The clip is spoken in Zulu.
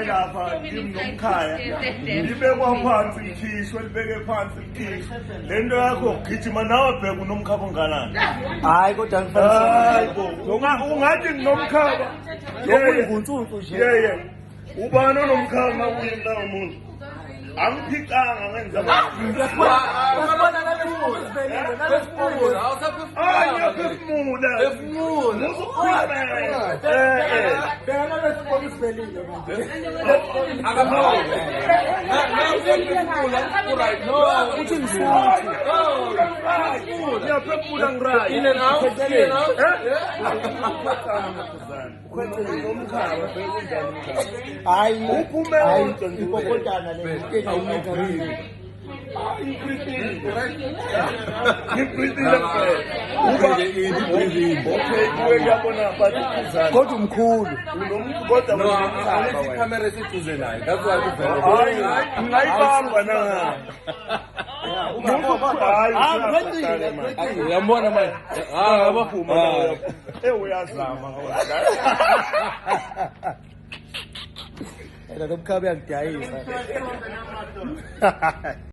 lapha ngimnomkhaya libekwa phansi likhishwe libeke phansi likhishwe le nto yakho gijima nawe bheka unomkhaba onganani hayi kodwa ungathi nginomkhaba lokuyinguntsutsu nje yeye ubani onomkhaba makuyinta umuntu angiphicanga ngenza kodwa umkhulu ngayibamba nanga uyambona manje abaphuma uyazama lo mkhabe uyangidayisa